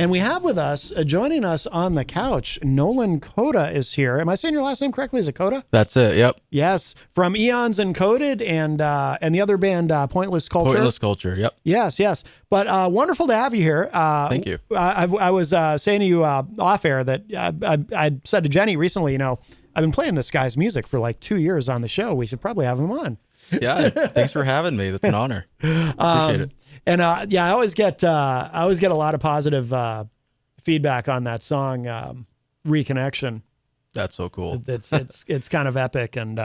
And we have with us, joining us on the couch, Nolan Cota is here. Am I saying your last name correctly? Is it Cota? That's it. Yep. Yes, from Aeons Encoded and the other band, Pointless Culture. Pointless Culture. Yep. Yes. But wonderful to have you here. Thank you. I was saying to you off air that I said to Jenny recently, I've been playing this guy's music for like 2 years on the show. We should probably have him on. Yeah. Thanks for having me. That's an honor. Appreciate it. And I always get a lot of positive feedback on that song, Reconnection. That's so cool. It's kind of epic, and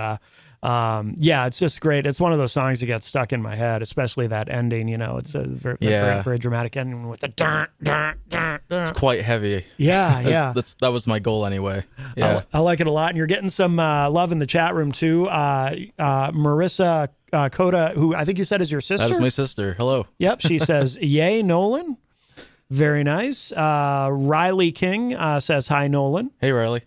it's just great. It's one of those songs that gets stuck in my head, especially that ending. It's a very dramatic ending with the dun, dun, dun, dun. It's quite heavy. Yeah. That was my goal anyway. Yeah, I like it a lot, and you're getting some love in the chat room too. Marissa Cota, who I think you said is your sister. That is my sister. Hello. Yep, she says, "Yay, Nolan." Very nice. Riley King says, "Hi, Nolan." Hey, Riley.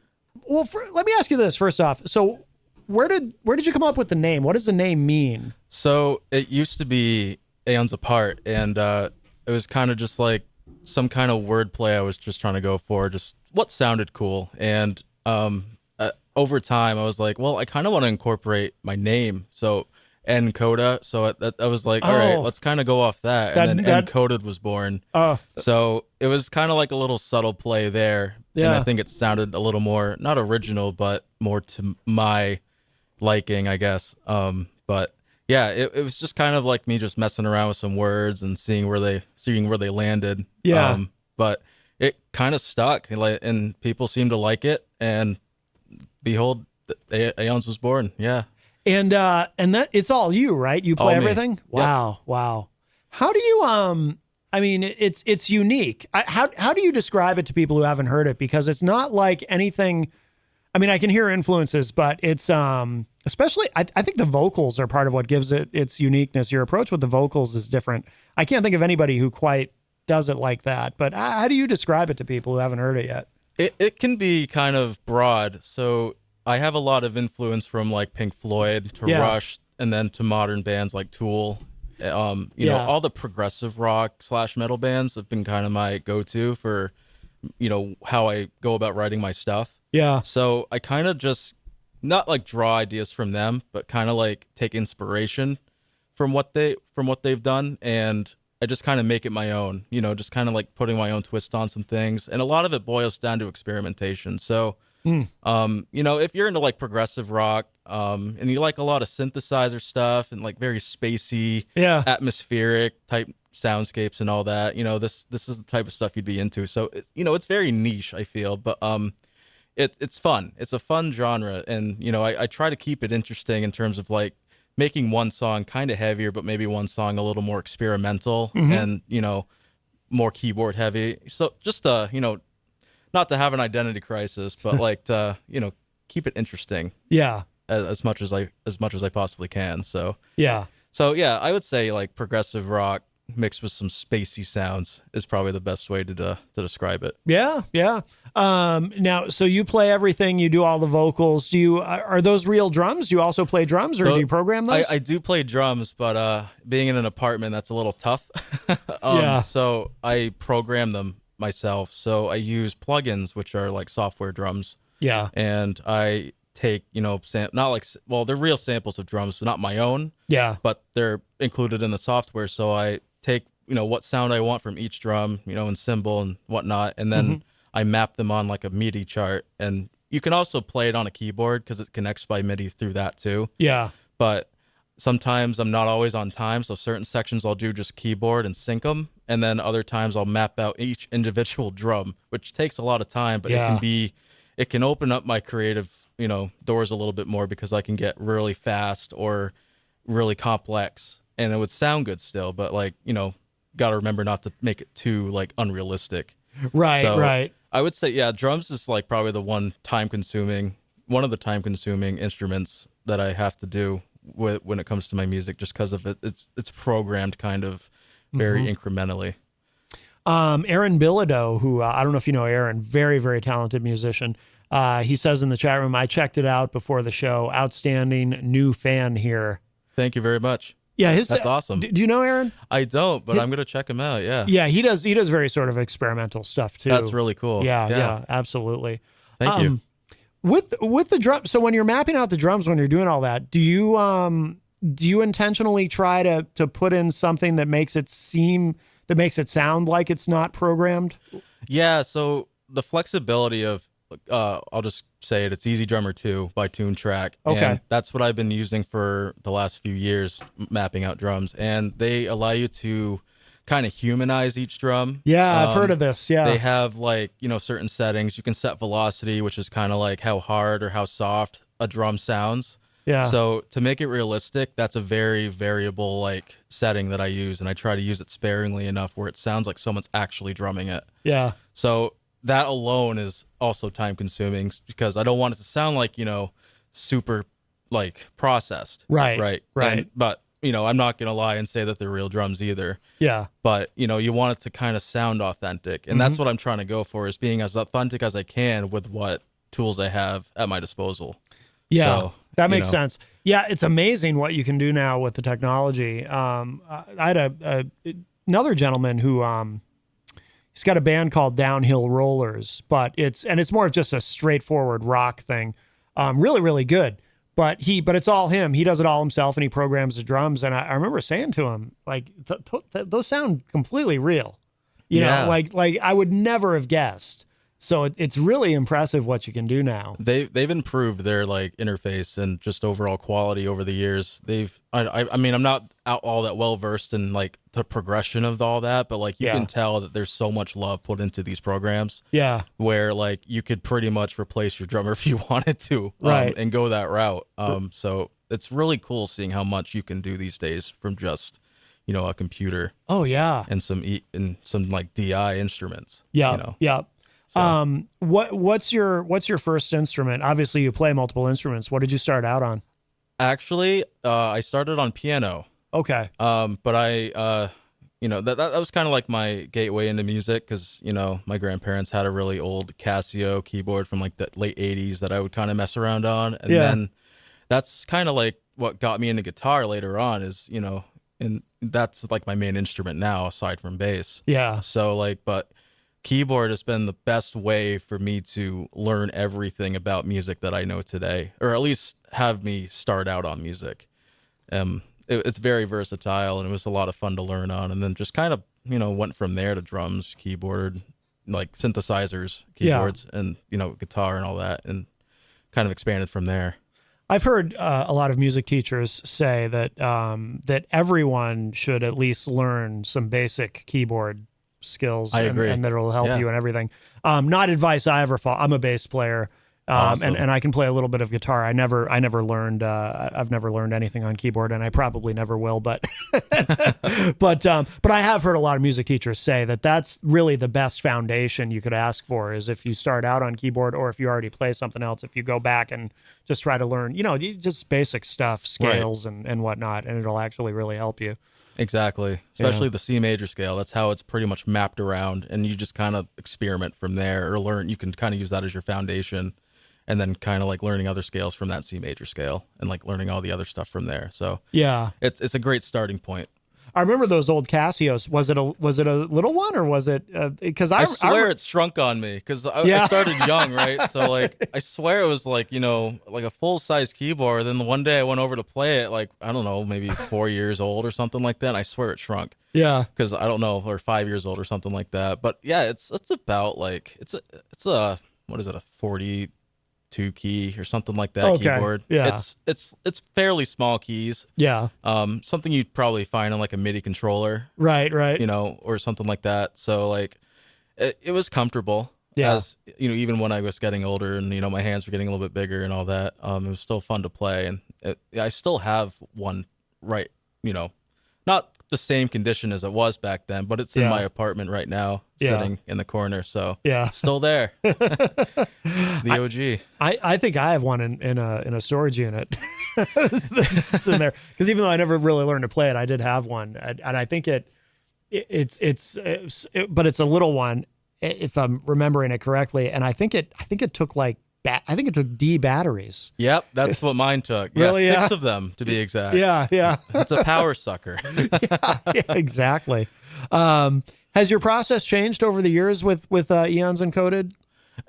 Well, let me ask you this first off. So, where did you come up with the name? What does the name mean? So it used to be Aeons Apart, and it was kind of just like some kind of wordplay I was just trying to go for, just what sounded cool. And over time, I was like, well, I kind of want to incorporate my name, so Cota. So I was like, all right, let's kind of go off that. And then Encoded was born. So it was kind of like a little subtle play there. Yeah. And I think it sounded a little more, not original, but more to my liking, I guess. But yeah, it was just kind of like me just messing around with some words and seeing where they landed. Yeah. But it kind of stuck, and people seemed to like it. And behold, Aeons was born. Yeah. And that it's all you, right? You play everything? Yep. Wow. How do you I mean, it's unique. How do you describe it to people who haven't heard it? Because it's not like anything. I mean, I can hear influences, but it's especially I think the vocals are part of what gives it its uniqueness. Your approach with the vocals is different. I can't think of anybody who quite does it like that. But how do you describe it to people who haven't heard it yet? It can be kind of broad. So I have a lot of influence from like Pink Floyd to Rush, and then to modern bands like Tool. You know, all the progressive rock / metal bands have been kind of my go-to for, how I go about writing my stuff. Yeah. So I kind of just not like draw ideas from them, but kind of like take inspiration from what they've done, and I just kind of make it my own. Just kind of like putting my own twist on some things, and a lot of it boils down to experimentation. So. If you're into like progressive rock, and you like a lot of synthesizer stuff and like very spacey, atmospheric type soundscapes and all that, this is the type of stuff you'd be into. So, it's very niche, I feel, but it's fun. It's a fun genre, and I try to keep it interesting in terms of like making one song kind of heavier, but maybe one song a little more experimental and more keyboard heavy. So just not to have an identity crisis, but like to, keep it interesting. Yeah. As much as I possibly can. So yeah, I would say like progressive rock mixed with some spacey sounds is probably the best way to describe it. Yeah. Now, so you play everything, you do all the vocals. Are those real drums? Do you also play drums, or do you program those? I do play drums, but being in an apartment, that's a little tough. So I program them myself. So I use plugins, which are like software drums. Yeah. And I take, they're real samples of drums, but not my own. Yeah. But they're included in the software. So I take, what sound I want from each drum, and cymbal and whatnot. And then I map them on like a MIDI chart. And you can also play it on a keyboard because it connects by MIDI through that too. Yeah. But sometimes I'm not always on time. So certain sections I'll do just keyboard and sync them. And then other times I'll map out each individual drum, which takes a lot of time, but it can open up my creative, doors a little bit more, because I can get really fast or really complex, and it would sound good still, but like, got to remember not to make it too like unrealistic. Right. So right. I would say, drums is like probably one of the time consuming instruments that I have to do when it comes to my music, just because of it's programmed kind of very incrementally. Aaron Bilodeau, who I don't know if you know Aaron, very, very talented musician. He says in the chat room, I checked it out before the show. Outstanding new fan here. Thank you very much. Yeah, That's awesome. Do you know Aaron? I don't, but I'm gonna check him out. Yeah. Yeah, he does very sort of experimental stuff too. That's really cool. Yeah, absolutely. Thank you. With the drum, so when you're mapping out the drums, when you're doing all that, do you intentionally try to put in something that makes it sound like it's not programmed? Yeah, so the flexibility of I'll just say it's Easy Drummer 2 by Tune Track. Okay. And that's what I've been using for the last few years, mapping out drums. And they allow you to kind of humanize each drum. Yeah, I've heard of this. Yeah. They have like, certain settings. You can set velocity, which is kind of like how hard or how soft a drum sounds. Yeah. So to make it realistic, that's a very variable like setting that I use, and I try to use it sparingly enough where it sounds like someone's actually drumming it. Yeah. So that alone is also time consuming because I don't want it to sound like, super like processed. Right. But, I'm not going to lie and say that they're real drums either. Yeah. But, you want it to kind of sound authentic. And that's what I'm trying to go for, is being as authentic as I can with what tools I have at my disposal. Yeah. So, that makes sense. Yeah. It's amazing what you can do now with the technology. I had another gentleman who, he's got a band called Downhill Rollers, but it's more of just a straightforward rock thing. Really, really good. But it's all him. He does it all himself, and he programs the drums. And I remember saying to him, like, those sound completely real. You know, like I would never have guessed. So it's really impressive what you can do now. They've improved their like interface and just overall quality over the years. I mean, I'm not all that well versed in like the progression of all that, but like you can tell that there's so much love put into these programs. Yeah. Where like you could pretty much replace your drummer if you wanted to, and go that route. So it's really cool seeing how much you can do these days from just a computer. Oh yeah. And some like DI instruments. Yeah. Yeah. So. What's your first instrument? Obviously you play multiple instruments. What did you start out on? Actually, I started on piano. Okay. But I, that was kind of like my gateway into music because, my grandparents had a really old Casio keyboard from like the late 80s that I would kind of mess around on. And then that's kind of like what got me into guitar later on is, and that's like my main instrument now aside from bass. Yeah. So like, but keyboard has been the best way for me to learn everything about music that I know today, or at least have me start out on music. It's very versatile, and it was a lot of fun to learn on, and then just kind of, went from there to drums, keyboard, like synthesizers, keyboards, and, guitar and all that, and kind of expanded from there. I've heard a lot of music teachers say that that everyone should at least learn some basic keyboard skills. I agree. And that it'll help you and everything. Not advice I ever follow. I'm a bass player. Awesome. And I can play a little bit of guitar. I never learned, I've never learned anything on keyboard, and I probably never will, but but I have heard a lot of music teachers say that that's really the best foundation you could ask for, is if you start out on keyboard, or if you already play something else, if you go back and just try to learn, just basic stuff, scales and whatnot, and it'll actually really help you. Exactly. Especially the C major scale. That's how it's pretty much mapped around, and you just kind of experiment from there, or learn. You can kind of use that as your foundation, and then kind of like learning other scales from that C major scale, and like learning all the other stuff from there. So yeah, it's a great starting point. I remember those old Casios. Was it a little one, or was it? Because I swear it shrunk on me because I started young, right? So like I swear it was like like a full size keyboard. Then one day I went over to play it, like I don't know, maybe 4 years old or something like that. And I swear it shrunk. Yeah, because I don't know, or 5 years old or something like that. But yeah, it's about like it's a what is it, a 42 key or something like that keyboard. Yeah. It's fairly small keys. Yeah. Something you'd probably find on like a MIDI controller. Right. Or something like that. So like it was comfortable. Yeah. As even when I was getting older and my hands were getting a little bit bigger and all that. It was still fun to play, and I still have one right, not the same condition as it was back then, but it's in my apartment right now, sitting in the corner. So it's still there. The OG. I think I have one in a storage unit that's in there, because even though I never really learned to play it, I did have one, and I think but it's a little one, if I'm remembering it correctly, and I think it took like I think it took D batteries. Yep, that's what mine took. Yeah, Really? six Yeah. of them to be exact. Yeah. It's a power sucker. Yeah, exactly. Has your process changed over the years with Eons Encoded?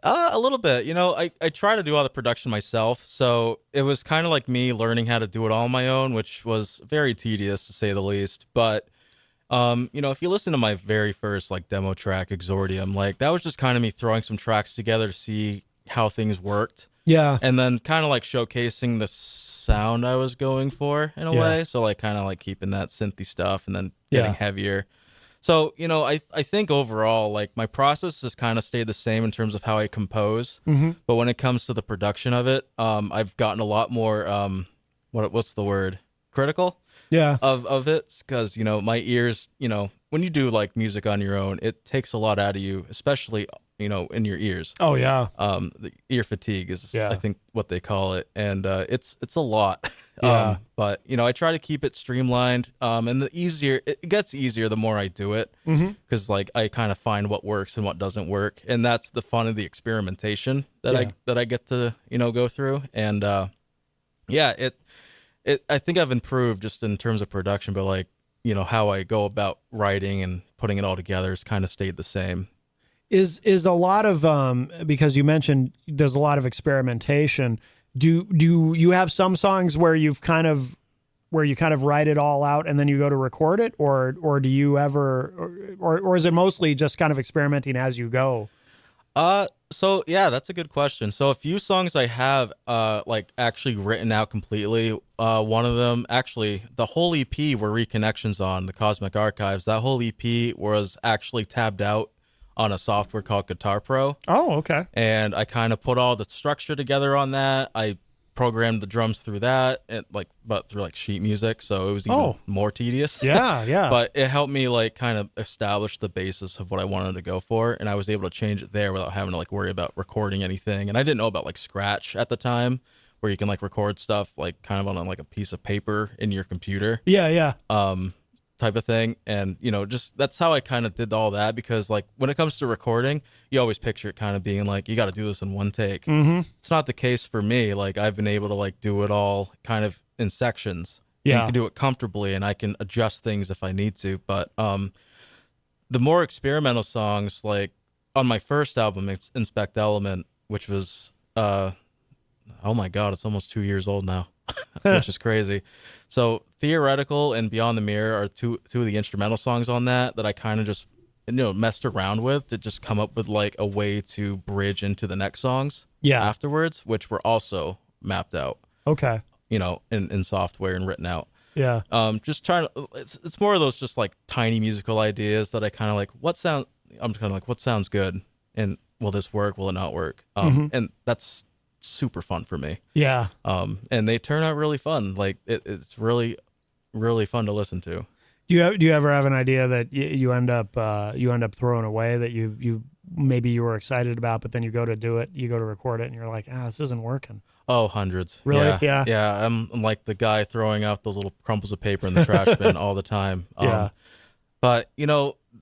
A little bit. I try to do all the production myself, so it was kind of like me learning how to do it all on my own, which was very tedious to say the least. But if you listen to my very first like demo track, Exordium, like that was just kind of me throwing some tracks together to see how things worked. Yeah. And then kind of like showcasing the sound I was going for in a way. So like kind of like keeping that synthy stuff and then getting heavier. So, I think overall, like my process has kind of stayed the same in terms of how I compose. But when it comes to the production of it, I've gotten a lot more, what's the word? Critical of it. Because, my ears, when you do like music on your own, it takes a lot out of you, especially, in your ears. Oh, yeah. The ear fatigue is, Yeah. I think, what they call it. And it's a lot. Yeah. But, I try to keep it streamlined. And it gets easier the more I do it. Because, like, I kind of find what works and what doesn't work. And that's the fun of the experimentation that I get to, go through. And, I think I've improved just in terms of production, but, like, how I go about writing and putting it all together has kind of stayed the same. Is a lot of because you mentioned there's a lot of experimentation. Do you have some songs where you kind of write it all out and then you go to record it, or do you ever or is it mostly just kind of experimenting as you go? So yeah, that's a good question. So a few songs I have like actually written out completely. One of them, actually, the whole EP were reconnections on the Cosmic Archives. That whole EP was actually tabbed out on a software called Guitar Pro. Oh, okay. And I kind of put all the structure together on that. I programmed the drums through that, and but through like sheet music, so it was even more tedious. Yeah. But it helped me like kind of establish the basis of what I wanted to go for, and I was able to change it there without having to like worry about recording anything. And I didn't know about like Scratch at the time, where you can like record stuff like kind of on like a piece of paper in your computer. Yeah. Type of thing. And just that's how I kind of did all that, because like when it comes to recording, you always picture it kind of being like you got to do this in one take. It's not the case for me. Like I've been able to like do it all kind of in sections. You can do it comfortably, and I can adjust things if I need to. But the more experimental songs, like on my first album, it's Inspect Element, which was oh my god, it's almost 2 years old now. Which is crazy. So Theoretical and Beyond the Mirror are two of the instrumental songs on that I kind of just messed around with to just come up with like a way to bridge into the next songs afterwards, which were also mapped out. Okay. In software and written out. Yeah. Just trying to, it's more of those just like tiny musical ideas that I kind of like, I'm kind of like, what sounds good? And will this work? Will it not work? And that's super fun for me. Yeah. And they turn out really fun. Like it's really, really fun to listen to. Do you ever have an idea that you end up throwing away that you maybe you were excited about, but then you go to do it, you go to record it, and you're like, this isn't working? Oh, hundreds. Really? Yeah. I'm like the guy throwing out those little crumples of paper in the trash bin all the time. But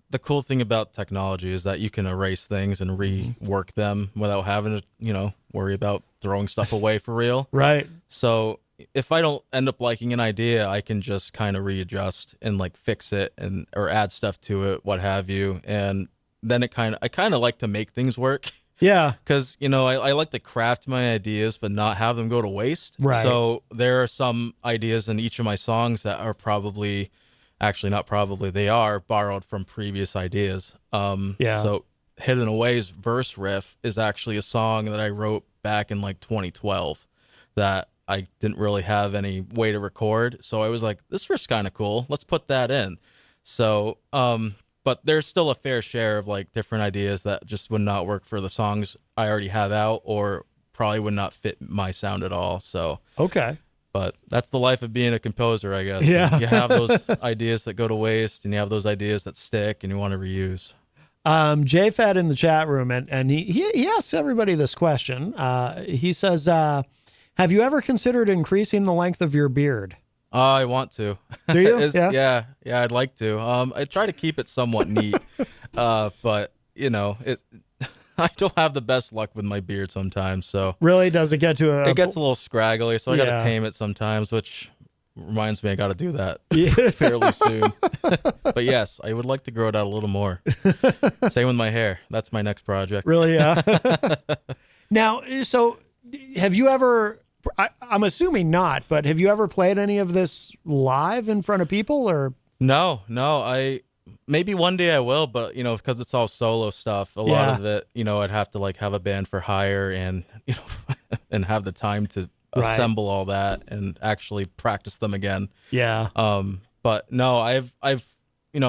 the cool thing about technology is that you can erase things and rework them without having to, worry about throwing stuff away for real. Right. So if I don't end up liking an idea, I can just kind of readjust and like fix it or add stuff to it, what have you. And then I kind of like to make things work. Yeah. Because, I like to craft my ideas, but not have them go to waste. Right. So there are some ideas in each of my songs that are they are borrowed from previous ideas. So Hidden Away's verse riff is actually a song that I wrote back in like 2012 that I didn't really have any way to record. So I was like, this riff's kind of cool. Let's put that in. So, but there's still a fair share of like different ideas that just would not work for the songs I already have out, or probably would not fit my sound at all. So, okay. But that's the life of being a composer, I guess. Yeah. You have those ideas that go to waste, and you have those ideas that stick and you want to reuse. JFed in the chat room, and he asks everybody this question. He says, have you ever considered increasing the length of your beard? I want to. Do you? Yeah, I'd like to. I try to keep it somewhat neat, but it I don't have the best luck with my beard sometimes, so Really? Does it get to a? it gets a little scraggly, so I got Yeah. to tame it sometimes, which reminds me I got to do that Yeah. fairly soon. But yes, I would like to grow it out a little more. Same with my hair. That's my next project. Really? Yeah. Now, so have you ever? I'm assuming not, but have you ever played any of this live in front of people or? No. Maybe one day I will, but because it's all solo stuff, a lot of it, I'd have to like have a band for hire and and have the time to Right. assemble all that and actually practice them again. Yeah. But no, I've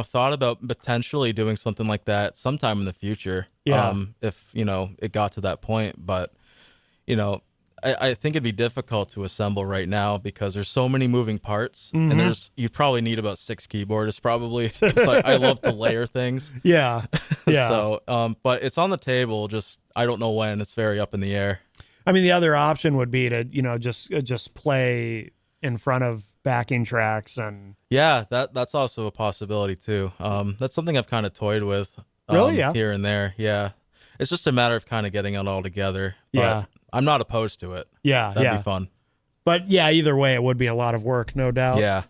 thought about potentially doing something like that sometime in the future. Yeah. If it got to that point, but I think it'd be difficult to assemble right now because there's so many moving parts, and you probably need about 6 keyboardists probably. 'Cause I love to layer things. Yeah. Yeah. So, but it's on the table. Just I don't know when. It's very up in the air. I mean, the other option would be to, just play in front of backing tracks and. Yeah, that's also a possibility too. That's something I've kind of toyed with. Really? Yeah. Here and there. Yeah. It's just a matter of kind of getting it all together. But Yeah. I'm not opposed to it. Yeah. That'd be fun. But yeah, either way, it would be a lot of work, no doubt. Yeah.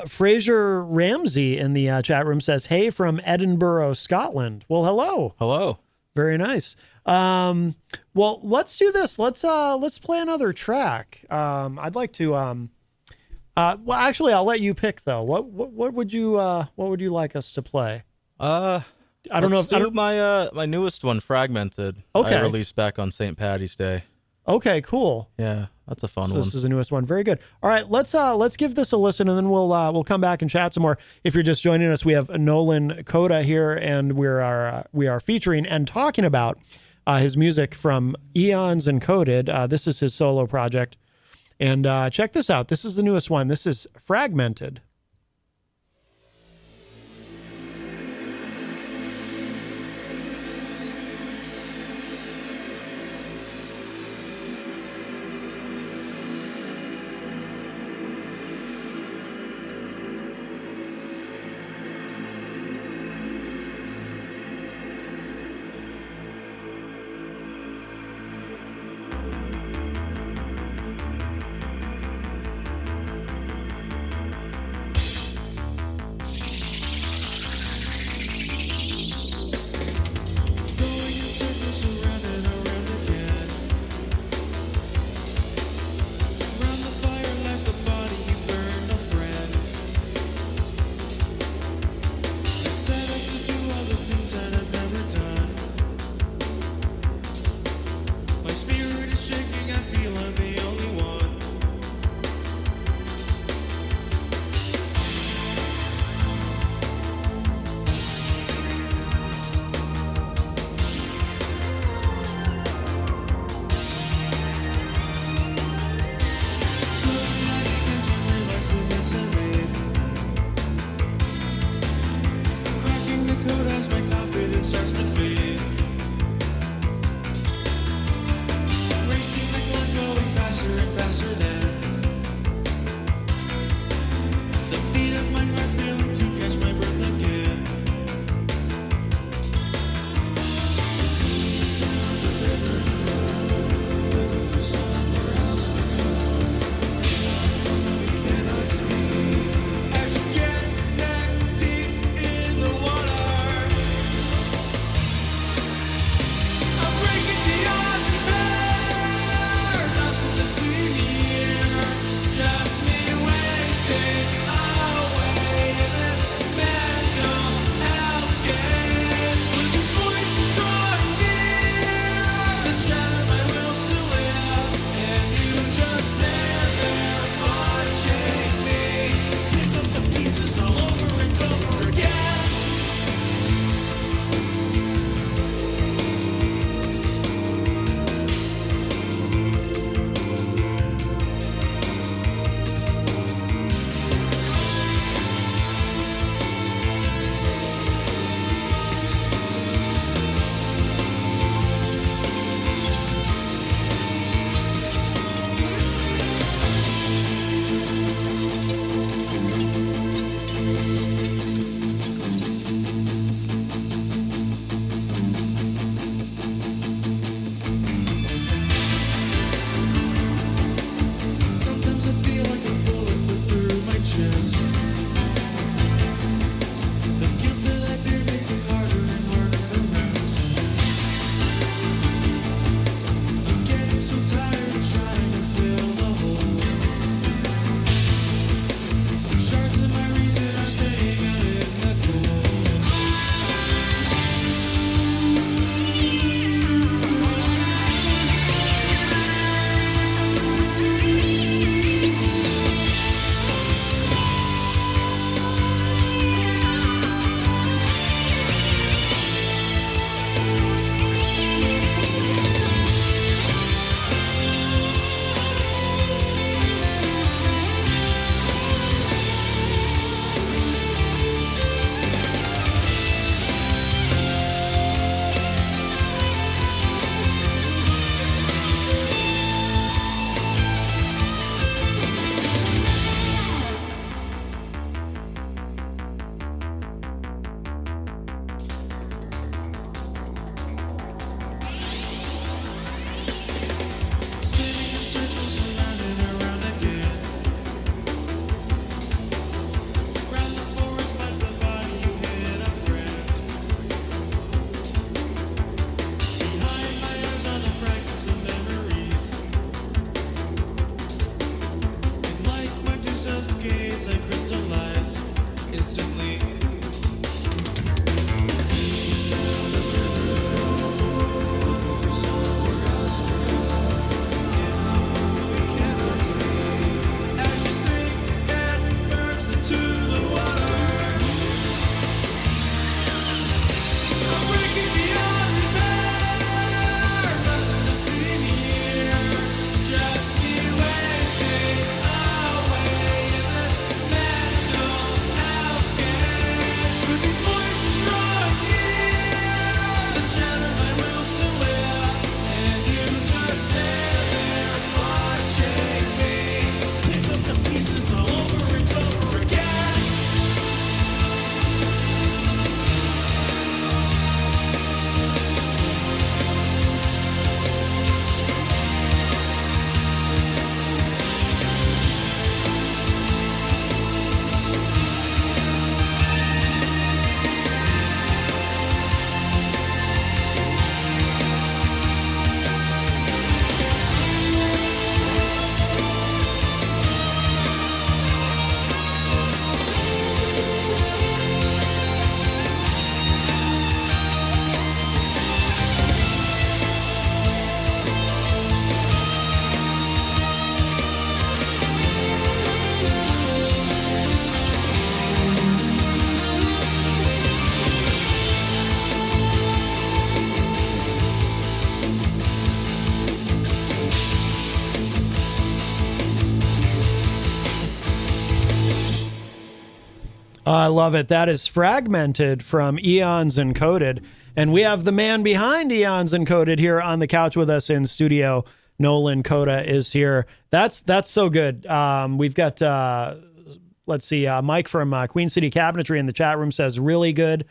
Fraser Ramsey in the chat room says, "Hey from Edinburgh, Scotland." Well, hello. Hello. Very nice. Well, let's do this. Let's play another track. I'd like to. Well, actually, I'll let you pick though. What would you like us to play? I don't know if my newest one, Fragmented. Okay. I released back on St. Patty's Day. Okay, cool. Yeah, that's a fun So one. this is the newest one. Very good. All right, let's give this a listen, and then we'll come back and chat some more. If you're just joining us, we have Nolan Cota here, and we are featuring and talking about his music from Aeons Encoded. This is his solo project, and check this out. This is the newest one. This is Fragmented. I'm breaking the odds, nothing to see me. I love it. That is Fragmented from Aeons Encoded. And we have the man behind Aeons Encoded here on the couch with us in studio. Nolan Cota is here. That's so good. We've got, let's see, Mike from Queen City Cabinetry in the chat room says, really good.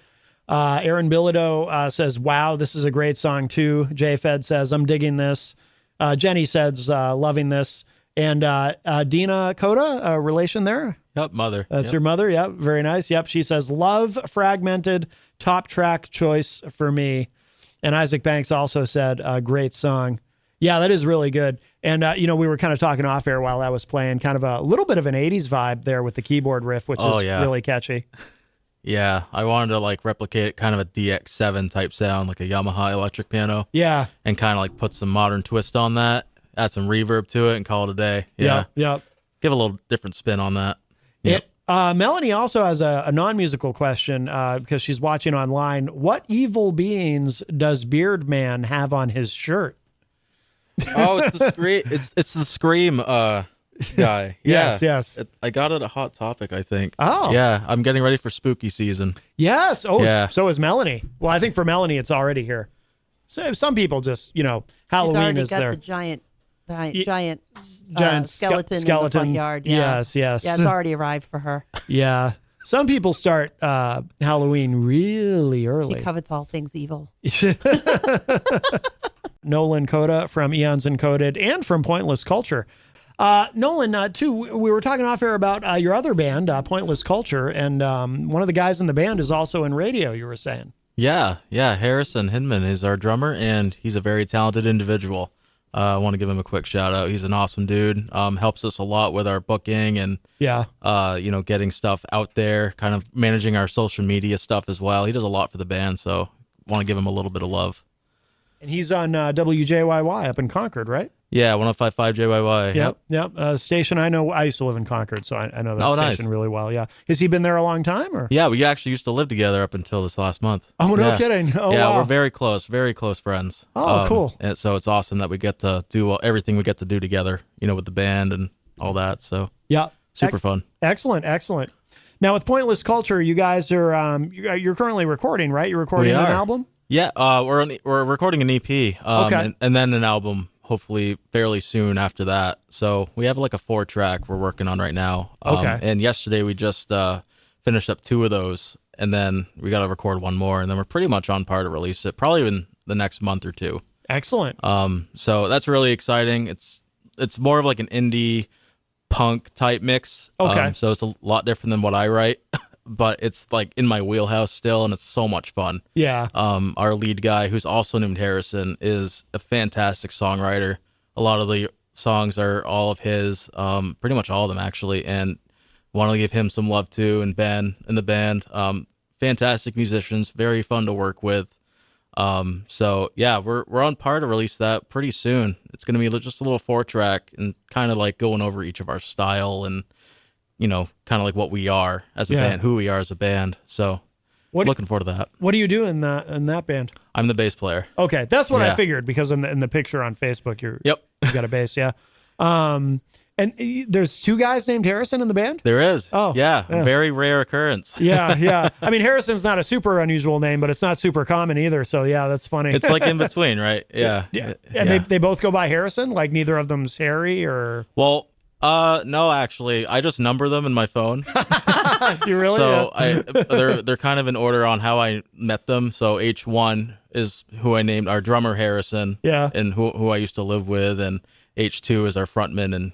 Aaron Bilodeau says, wow, this is a great song too. J-Fed says, I'm digging this. Jenny says, loving this. And Dina Cota, a relation there? Yep, mother. That's your mother. Yep, very nice. Yep, she says, love Fragmented, top track choice for me. And Isaac Banks also said, great song. Yeah, that is really good. And, we were kind of talking off air while I was playing, kind of a little bit of an 80s vibe there with the keyboard riff, which is really catchy. Yeah, I wanted to like replicate kind of a DX7 type sound, like a Yamaha electric piano. Yeah. And kind of like put some modern twist on that, add some reverb to it, and call it a day. Yeah. Yep. Give a little different spin on that. Yep. Melanie also has a non-musical question because she's watching online. What evil beings does Beard Man have on his shirt? Oh, it's the Scream. It's the Scream guy. Yeah. Yes. I got it a Hot Topic, I think. Oh. Yeah, I'm getting ready for spooky season. Yes. Oh, yeah. So is Melanie. Well, I think for Melanie, it's already here. So some people just, Halloween is there. She's already got the giant skeleton in the front yard. Yeah. Yes. Yeah, it's already arrived for her. Yeah. Some people start Halloween really early. She covets all things evil. Nolan Cota from Aeons Encoded and from Pointless Culture. Nolan, too, we were talking off air about your other band, Pointless Culture, and one of the guys in the band is also in radio, you were saying. Yeah. Harrison Hinman is our drummer, and he's a very talented individual. I want to give him a quick shout out. He's an awesome dude. Helps us a lot with our booking and getting stuff out there, kind of managing our social media stuff as well. He does a lot for the band, so want to give him a little bit of love. And he's on WJYY up in Concord, right? Yeah, 105.5 JYY. Yep. Station I know. I used to live in Concord, so I know that station really well. Yeah. Has he been there a long time? Or? Yeah, we actually used to live together up until this last month. Oh, no kidding. Oh, yeah, wow. We're very close friends. Oh, cool. And so it's awesome that we get to do everything we get to do together, with the band and all that. So yeah, super fun. Excellent. Now with Pointless Culture, you guys are you're currently recording, right? You're recording an album? Yeah, we're recording an EP, okay. and then an album, hopefully fairly soon after that. So we have like a 4-track we're working on right now. Okay. And yesterday we just finished up 2 of those, and then we got to record 1 more, and then we're pretty much on par to release it, probably in the next month or 2. Excellent. So that's really exciting. It's more of like an indie punk type mix. Okay. So it's a lot different than what I write. But it's like in my wheelhouse still, and it's so much fun. Yeah. Our lead guy, who's also named Harrison, is a fantastic songwriter. A lot of the songs are all of his, pretty much all of them actually, and want to give him some love too. And Ben in the band, fantastic musicians, very fun to work with. So yeah, we're on par to release that pretty soon. It's gonna be just a little 4-track and kind of like going over each of our style and kind of like what we are as a band, who we are as a band. So looking forward to that. What do you do in that band? I'm the bass player. Okay. That's what I figured because in the picture on Facebook, you've got a bass. Yeah. And there's 2 guys named Harrison in the band? There is. Oh. Yeah. Very rare occurrence. Yeah. I mean, Harrison's not a super unusual name, but it's not super common either. So yeah, that's funny. It's like in between, right? Yeah. And they both go by Harrison? Like neither of them's Harry or? Well, no, actually, I just number them in my phone. You really? So they're kind of in order on how I met them. So H1 is who I named our drummer Harrison. Yeah. And who I used to live with, and H2 is our frontman and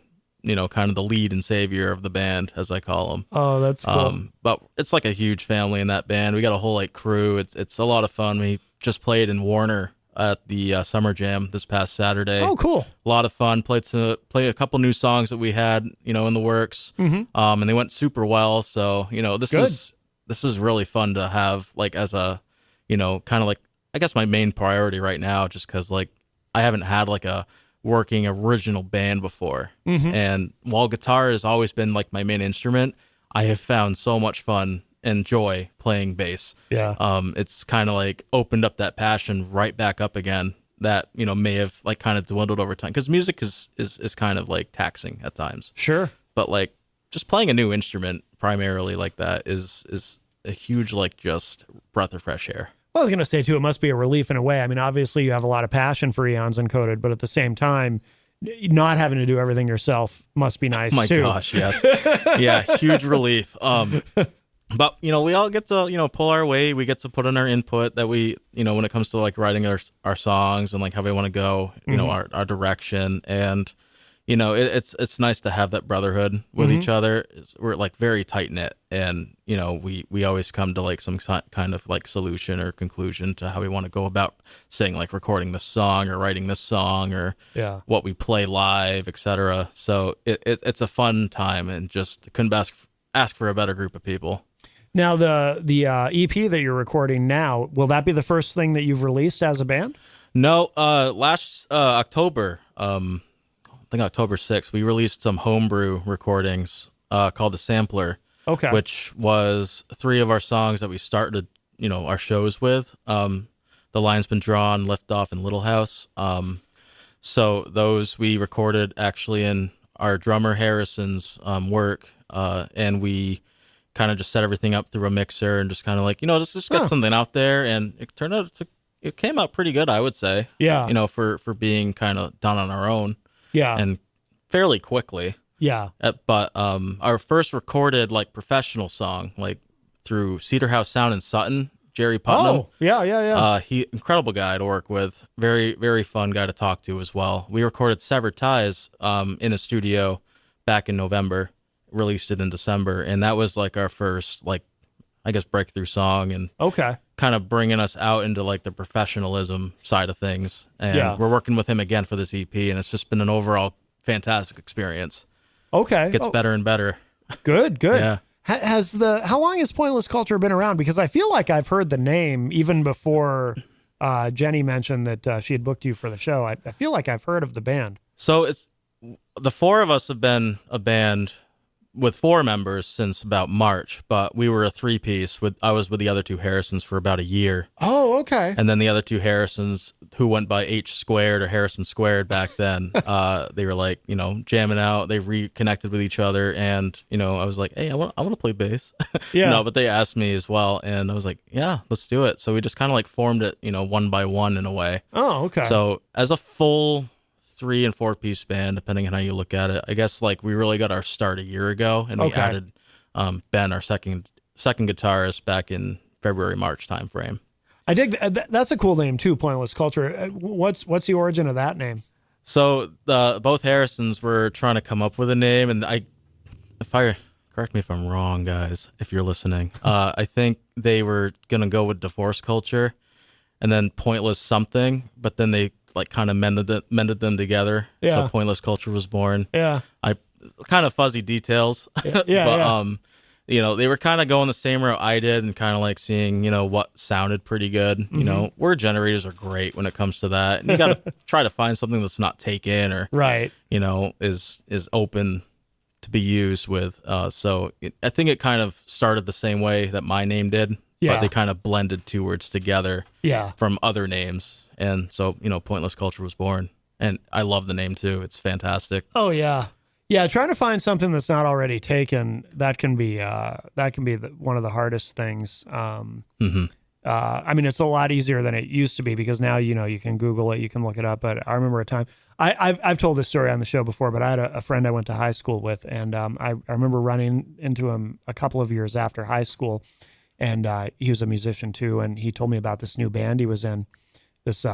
kind of the lead and savior of the band, as I call him. Oh, that's cool. But it's like a huge family in that band. We got a whole like crew. It's a lot of fun. We just played in Warner at the Summer Jam this past Saturday. Oh, cool. A lot of fun. Played a couple new songs that we had, in the works. Mm-hmm. And they went super well. So, this is really fun to have like as a, kind of like, I guess my main priority right now, just cause like I haven't had like a working original band before. Mm-hmm. And while guitar has always been like my main instrument, I have found so much fun and joy playing bass. Yeah. It's kind of like opened up that passion right back up again that, may have like kind of dwindled over time. Cause music is kind of like taxing at times. Sure. But like just playing a new instrument primarily like that is a huge, like, just breath of fresh air. Well, I was going to say, too, it must be a relief in a way. I mean, obviously you have a lot of passion for Aeons Encoded, but at the same time, not having to do everything yourself must be nice, My too. gosh, yes. Yeah, huge relief. But, we all get to, pull our weight. We get to put in our input that we, when it comes to, like, writing our songs and, like, how we want to go, our direction. And, it's nice to have that brotherhood with each other. We're, like, very tight-knit. And, we always come to, like, some kind of, like, solution or conclusion to how we want to go about saying, like, recording this song or writing this song or what we play live, etc. So it's a fun time, and just couldn't ask for a better group of people. Now, the EP that you're recording now, will that be the first thing that you've released as a band? No, last October, I think October 6th, we released some homebrew recordings called The Sampler, which was 3 of our songs that we started, our shows with. The Line's Been Drawn, Lift Off, and Little House. So those we recorded actually in our drummer Harrison's work, and we kind of just set everything up through a mixer and just kind of like, just get something out there. And it turned out it came out pretty good, I would say. Yeah. For being kind of done on our own. Yeah. And fairly quickly. Yeah. But our first recorded, like, professional song, like, through Cedar House Sound in Sutton, Jerry Putnam. Oh, yeah. He incredible guy to work with. Very, very fun guy to talk to as well. We recorded Severed Ties in a studio back in November, released it in December, and that was, like, our first, like, I guess, breakthrough song, and kind of bringing us out into, like, the professionalism side of things. And we're working with him again for this EP, and it's just been an overall fantastic experience. Gets better and better. Good. Yeah. How long has Pointless Culture been around? Because I feel like I've heard the name even before Jenny mentioned that she had booked you for the show. I feel like I've heard of the band. So it's the 4 of us have been a band with 4 members since about March, but we were a 3-piece. I was with the other 2 Harrisons for about a year. Oh, okay. And then the other 2 Harrisons, who went by H Squared or Harrison Squared back then, they were like, jamming out. They reconnected with each other, and I was like, hey, I want to play bass. Yeah. No, but they asked me as well, and I was like, yeah, let's do it. So we just kind of like formed it, one by one in a way. Oh, okay. So as a full 3- and 4-piece band, depending on how you look at it, I guess, like, we really got our start a year ago, and we added Ben, our second guitarist, back in February-March timeframe. I dig that's a cool name too, Pointless Culture. What's the origin of that name? So both Harrisons were trying to come up with a name, and correct me if I'm wrong, guys, if you're listening. I think they were gonna go with Divorce Culture, and then Pointless something, but then they, like, kind of mended them together. Yeah. So Pointless Culture was born. Yeah. I kind of fuzzy details. Yeah. But they were kind of going the same route I did, and kind of like seeing, what sounded pretty good. Word generators are great when it comes to that. And you got to try to find something that's not taken or is open to be used with. So I think it kind of started the same way that my name did. Yeah. But they kind of blended 2 words together from other names. And so, Pointless Culture was born. And I love the name, too. It's fantastic. Oh, yeah. Yeah, trying to find something that's not already taken, that can be one of the hardest things. I mean, it's a lot easier than it used to be, because now, you can Google it, you can look it up. But I remember a time, I've told this story on the show before, but I had a friend I went to high school with, and I remember running into him a couple of years after high school. And he was a musician too, and he told me about this new band he was in, this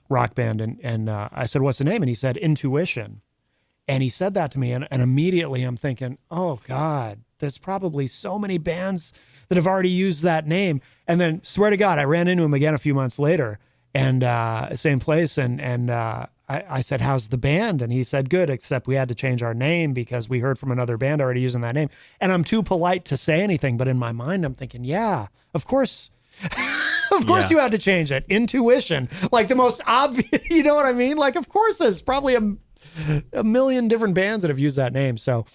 rock band, and I said, "What's the name?" And he said, "Intuition." And he said that to me, and immediately I'm thinking, "Oh God, there's probably so many bands that have already used that name." And then, swear to God, I ran into him again a few months later, and same place, and I said, "How's the band?" And he said, "Good, except we had to change our name because we heard from another band already using that name." And I'm too polite to say anything, but in my mind, I'm thinking, yeah, of course. Of course you had to change it. Intuition. Like the most obvious, you know what I mean? Like, of course there's probably a million different bands that have used that name. So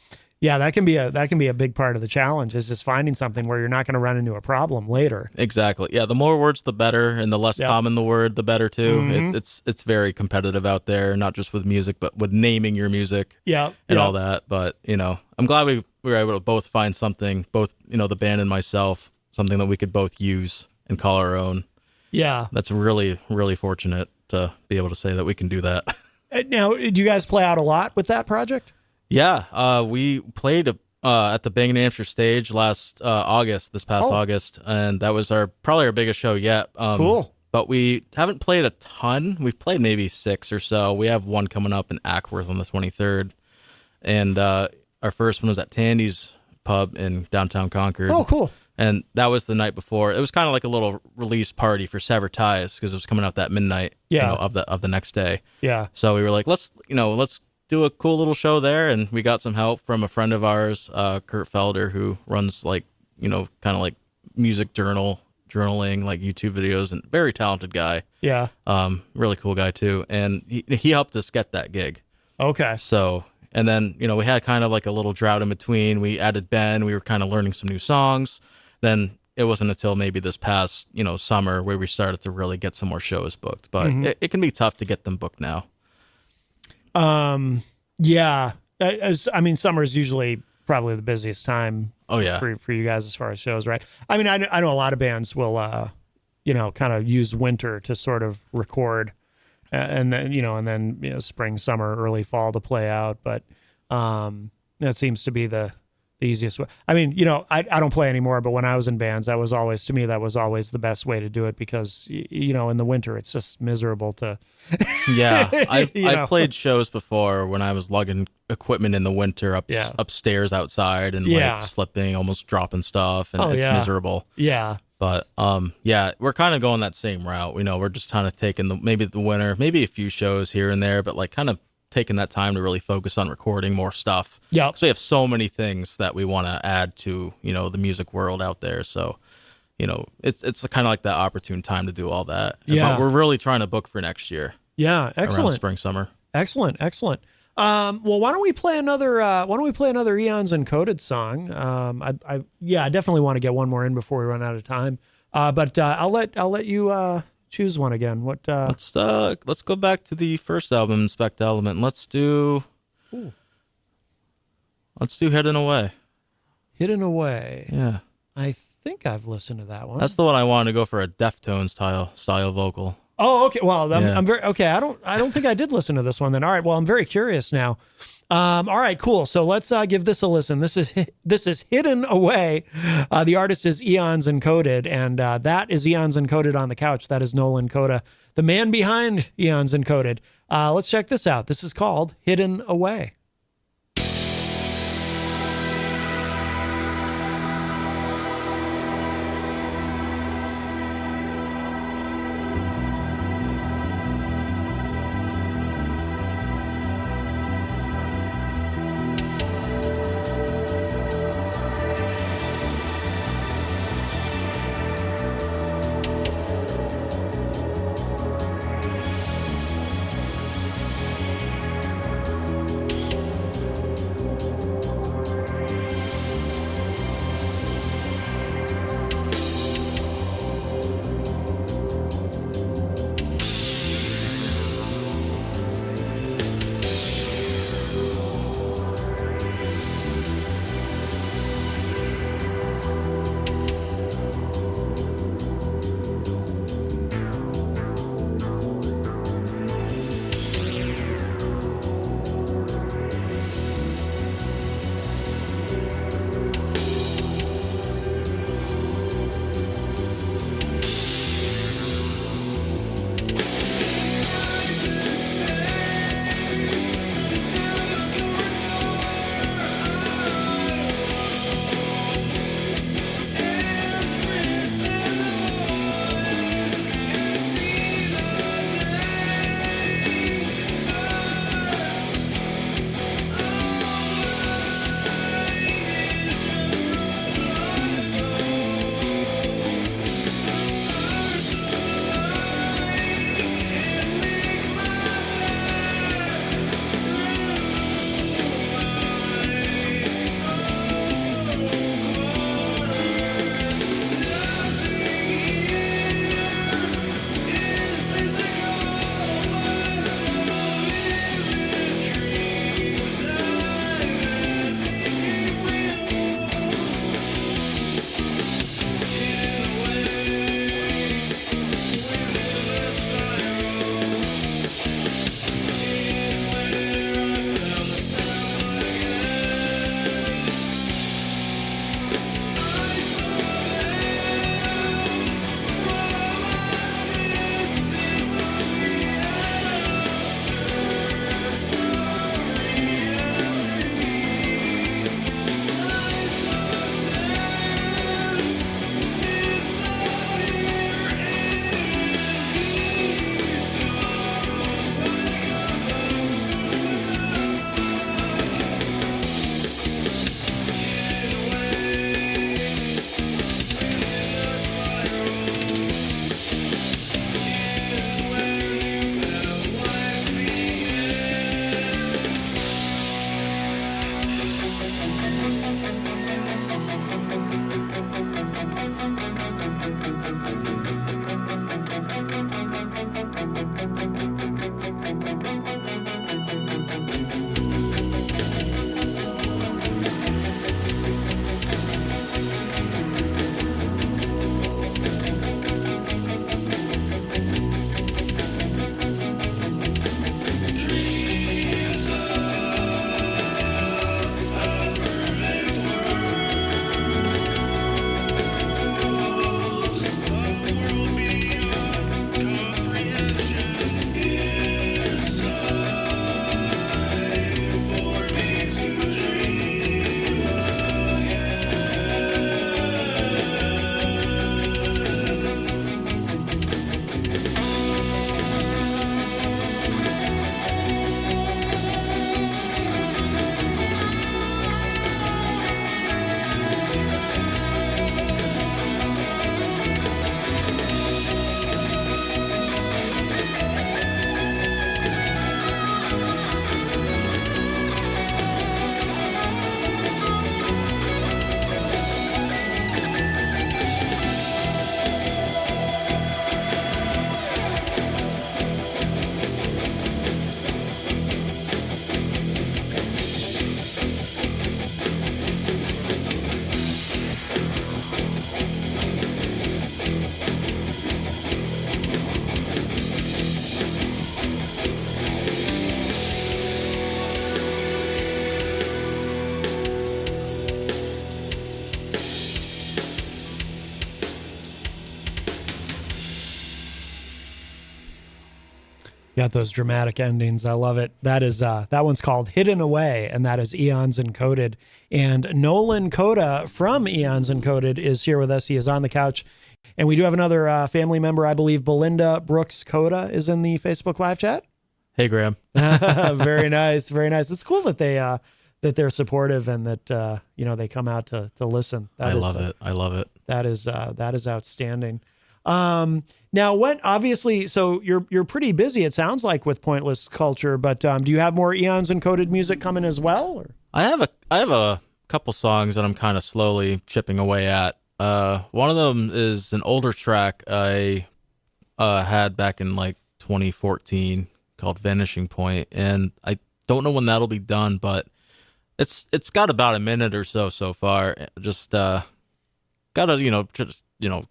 Yeah, that can be a big part of the challenge, is just finding something where you're not going to run into a problem later. Exactly. Yeah, the more words, the better, and the less common the word, the better too. Mm-hmm. It's very competitive out there, not just with music, but with naming your music. And all that. But I'm glad we were able to both find something, both the band and myself, something that we could both use and call our own. Yeah, that's really, really fortunate to be able to say that we can do that. Now, do you guys play out a lot with that project? Yeah, we played at the Bang & Hampshire stage this past August, and that was probably our biggest show yet. Cool. But we haven't played a ton. We've played maybe 6 or so. We have one coming up in Ackworth on the 23rd, and our first one was at Tandy's Pub in downtown Concord. Oh, cool. And that was the night before. It was kind of like a little release party for Sever Ties, because it was coming out that midnight of the next day. Yeah. So we were like, let's do a cool little show there, and we got some help from a friend of ours, Kurt Felder, who runs kind of like music journaling, like YouTube videos, and very talented guy. Yeah. Really cool guy too, and he helped us get that gig. Okay. So, and then we had kind of like a little drought in between. We added Ben. We were kind of learning some new songs. Then it wasn't until maybe this past summer where we started to really get some more shows booked. But it can be tough to get them booked now. Yeah. I mean, summer is usually probably the busiest time. Oh yeah. For you guys as far as shows, right? I mean, I know a lot of bands will, kind of use winter to sort of record, and then spring, summer, early fall to play out. But that seems to be the easiest way. I mean, I don't play anymore, but when I was in bands, that was always the best way to do it, because in the winter it's just miserable to. Yeah, I've played shows before when I was lugging equipment in the winter upstairs outside and like slipping, almost dropping stuff, and it's miserable. Yeah. But we're kind of going that same route. We're just kind of taking maybe the winter, maybe a few shows here and there, but like kind of taking that time to really focus on recording more stuff. Yeah. Because we have so many things that we want to add to, the music world out there. So, it's kind of like that opportune time to do all that. Yeah. But we're really trying to book for next year. Yeah. Excellent. Around spring, summer. Excellent. Well, why don't we play another Aeons Encoded song? I definitely want to get one more in before we run out of time. But I'll let you choose one again. What? Let's go back to the first album, Inspect Element. Let's do Hidden Away. Hidden Away. Yeah. I think I've listened to that one. That's the one I wanted to go for a Deftones style vocal. Oh, okay. Well, I'm very okay. I don't think I did listen to this one then. All right. Well, I'm very curious now. All right, cool. So let's give this a listen. This is Hidden Away. The artist is Aeons Encoded, and that is Aeons Encoded on the couch. That is Nolan, Cota, the man behind Aeons Encoded. Let's check this out. This is called Hidden Away. Got those dramatic endings. I love it. That is that one's called Hidden Away, and that is Aeons Encoded. And Nolan Cota from Aeons Encoded is here with us. He is on the couch. And we do have another family member, I believe, Belinda Brooks Cota is in the Facebook live chat. Hey, Graham. Very nice. Very nice. It's cool that they're supportive and that they come out to listen. I love it. I love it. That is outstanding. Now, obviously, so you're pretty busy, it sounds like, with Pointless Culture, but do you have more Aeons Encoded music coming as well? Or? I have a couple songs that I'm kind of slowly chipping away at. One of them is an older track I had back in like 2014 called Vanishing Point, and I don't know when that'll be done, but it's got about a minute or so far. Just gotta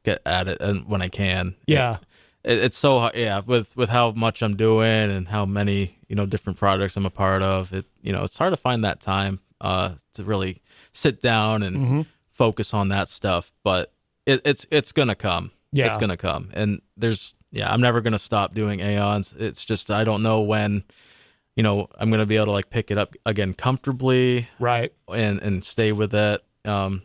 get at it and when I can. Yeah. It's so with how much I'm doing and how many different projects I'm a part of. It's hard to find that time to really sit down and focus on that stuff. But it's gonna come. Yeah, it's gonna come. And I'm never gonna stop doing Aeons. It's just I don't know when I'm gonna be able to like pick it up again comfortably, right? And stay with it. And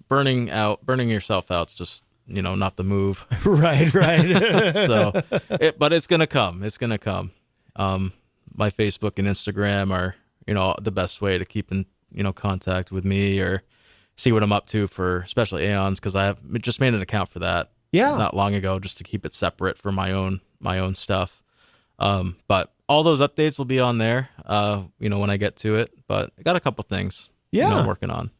burning yourself out's just not the move. right So but it's gonna come. My Facebook and Instagram are the best way to keep in contact with me or see what I'm up to for especially Aeons, because I have just made an account for that not long ago just to keep it separate for my own stuff. But all those updates will be on there when I get to it, but I got a couple things I'm working on.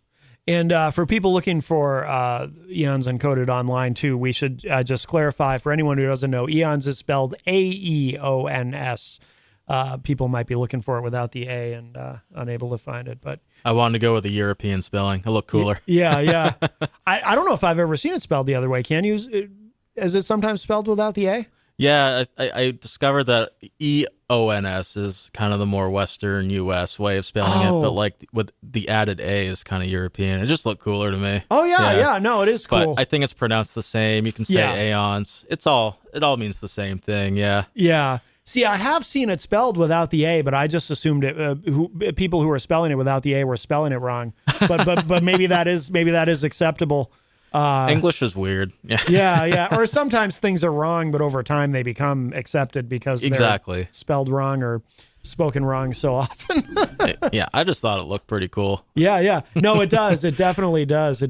And for people looking for Aeons Encoded online too, we should just clarify for anyone who doesn't know, Aeons is spelled Aeons. People might be looking for it without the A and unable to find it. But I wanted to go with a European spelling. It looked cooler. Yeah. I don't know if I've ever seen it spelled the other way. Can you? Is it sometimes spelled without the A? Yeah, I discovered that EONS is kind of the more Western U.S. way of spelling it, but like with the added A is kind of European. It just looked cooler to me. Oh yeah. No, it is cool. But I think it's pronounced the same. You can say Aeons. It all means the same thing. Yeah. Yeah. See, I have seen it spelled without the A, but I just assumed it. People who were spelling it without the A were spelling it wrong. But maybe that is acceptable. English is weird. Yeah. Or sometimes things are wrong, but over time they become accepted because they're spelled wrong or spoken wrong so often. Yeah, I just thought it looked pretty cool. Yeah. No, it does. It definitely does.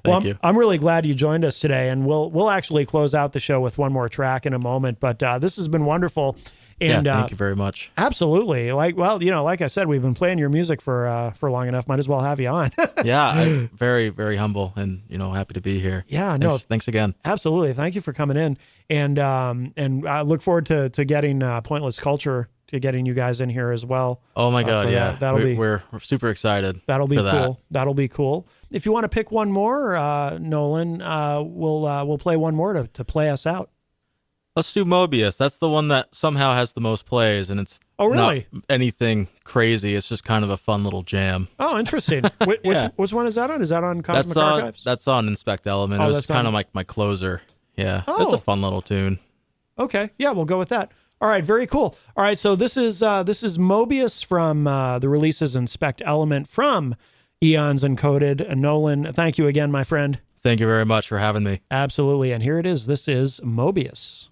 Thank you. I'm really glad you joined us today, and we'll actually close out the show with one more track in a moment. But this has been wonderful. And thank you very much. Absolutely. Like I said, we've been playing your music for long enough. Might as well have you on. Yeah, I'm very, very humble and happy to be here. Yeah, thanks again. Absolutely. Thank you for coming in. And I look forward to getting Pointless Culture, to getting you guys in here as well. Oh my God, yeah. We're super excited. That'll be cool. That'll be cool. If you want to pick one more, Nolan, we'll play one more to play us out. Let's do Mobius. That's the one that somehow has the most plays, and it's not anything crazy. It's just kind of a fun little jam. Oh, interesting. Which one is that on? Is that on Cosmic Archives? That's on Inspect Element. It was kind of like my closer. Yeah, it's a fun little tune. Okay, yeah, we'll go with that. All right, very cool. All right, so this is Mobius from the releases Inspect Element from Aeons Encoded. Nolan, thank you again, my friend. Thank you very much for having me. Absolutely, and here it is. This is Mobius.